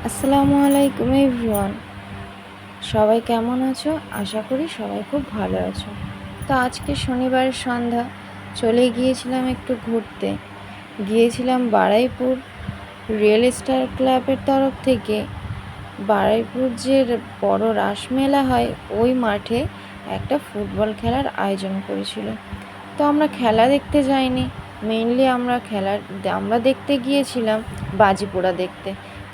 আসসালামু আলাইকুম এভরিওয়ান। সবাই কেমন আছো? আশা করি সবাই খুব ভালো আছো। তো আজকে শনিবারের সন্ধ্যা চলে গিয়েছিলাম একটু ঘুরতে। গিয়েছিলাম বারুইপুর রিয়েল স্টার ক্লাবের তরফ থেকে বারুইপুর যে বড় রাসমেলা হয় ওই মাঠে একটা ফুটবল খেলার আয়োজন করেছিল। তো আমরা খেলা দেখতে যাইনি, মেইনলি আমরা দেখতে গিয়েছিলাম বাজিপোড়া দেখতে।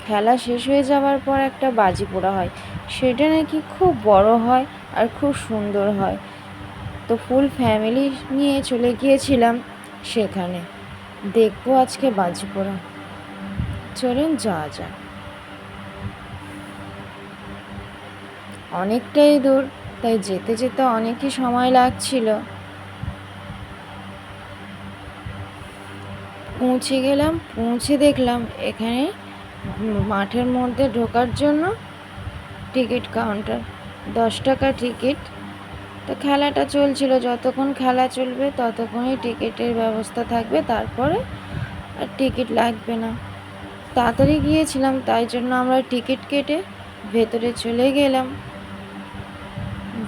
খেলা শেষ হয়ে যাওয়ার পর একটা বাজিপোড়া হয়, সেটা নাকি খুব বড় হয় আর খুব সুন্দর হয়। তো ফুল ফ্যামিলি নিয়ে চলে গিয়েছিলাম সেখানে, দেখবো আজকে বাজিপোড়া। চলুন যাওয়া যাক। অনেকটাই দূর, তাই যেতে যেতে অনেকই সময় লাগছিল। পৌঁছে দেখলাম এখানে মাঠের মধ্যে ঢোকার জন্য টিকিট কাউন্টার, 10 টাকা টিকিট। তো খেলাটা চলছিল, যতক্ষণ খেলা চলবে ততক্ষণই টিকিটের ব্যবস্থা থাকবে, তারপরে আর টিকিট লাগবে না। তাড়াতাড়ি গিয়েছিলাম তাই জন্য আমরা টিকিট কেটে ভেতরে চলে গেলাম।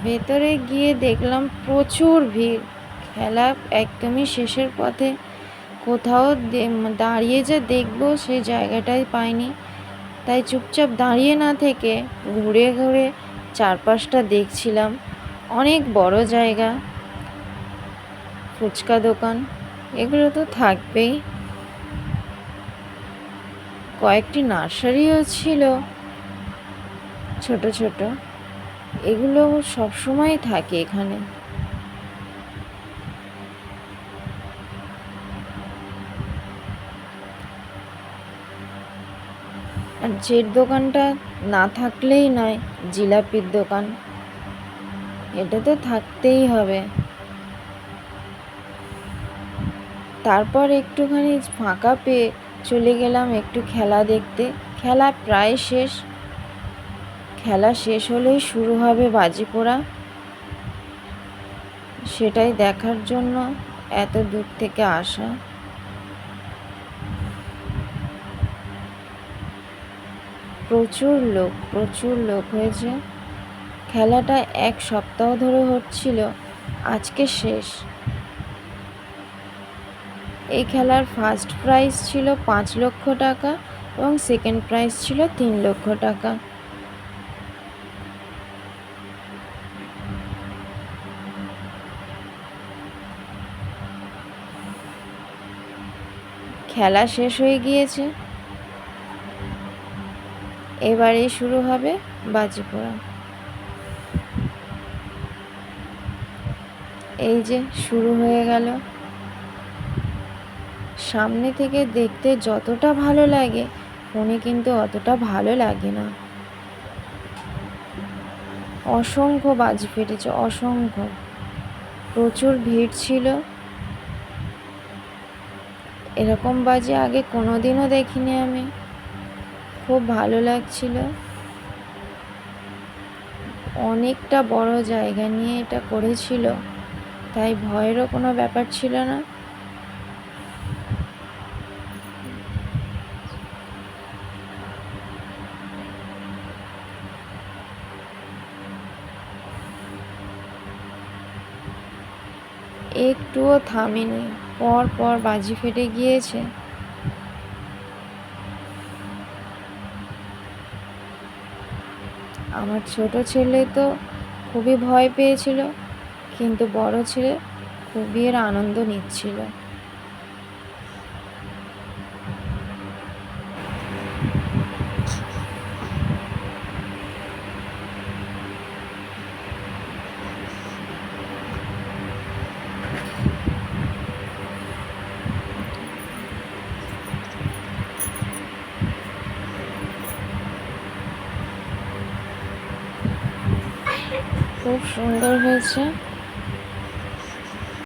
ভেতরে গিয়ে দেখলাম প্রচুর ভিড়। খেলা একদমই শেষের পথে, কোথাও দাঁড়িয়ে যে দেখবো সেই জায়গাটাই পাইনি, তাই চুপচাপ দাঁড়িয়ে না থেকে ঘুরে ঘুরে চারপাশটা দেখছিলাম। অনেক বড় জায়গা, ফুচকা দোকান এগুলো তো থাকবেই, কয়েকটি নার্সারিও ছিল ছোট ছোট, এগুলো সবসময় থাকে এখানে। আর যে দোকানটা না থাকলেই নয়, জিলাপির দোকান, এটা তো থাকতেই হবে। তারপর একটুখানি ফাঁকা পেয়ে চলে গেলাম একটু খেলা দেখতে। খেলা প্রায় শেষ, খেলা শেষ হলেই শুরু হবে বাজিপোড়া, সেটাই দেখার জন্য এত দূর থেকে আসা। প্রচুর লোক হয়েছে। খেলাটা 1 সপ্তাহ ধরে হচ্ছিল, আজকে শেষ। এই খেলার ফার্স্ট প্রাইজ ছিল 5 লক্ষ টাকা এবং সেকেন্ড প্রাইজ ছিল 3 লক্ষ টাকা। খেলা শেষ হয়ে গিয়েছে, এবারে শুরু হবে বাজিপোড়া। এই যে শুরু হয়ে গেল। সামনে থেকে দেখতে যতটা ভালো লাগে, ফোনে কিন্তু অতটা ভালো লাগে না। অসংখ্য বাজি ফেটেছে, অসংখ্য, প্রচুর ভিড় ছিল। এরকম বাজি আগে কোনোদিনও দেখিনি আমি, খুব ভালো লাগছিল। অনেকটা বড় জায়গা নিয়ে এটা করেছিল, তাই ভয়েরও কোনো ব্যাপার ছিল না। একটুও থামেনি, পর পর বাজি ফেটে গিয়েছে। আমার ছোট ছেলে তো খুবই ভয় পেয়েছিল, কিন্তু বড় ছেলে খুবই এর আনন্দ নিচ্ছিল। খুব সুন্দর হয়েছে।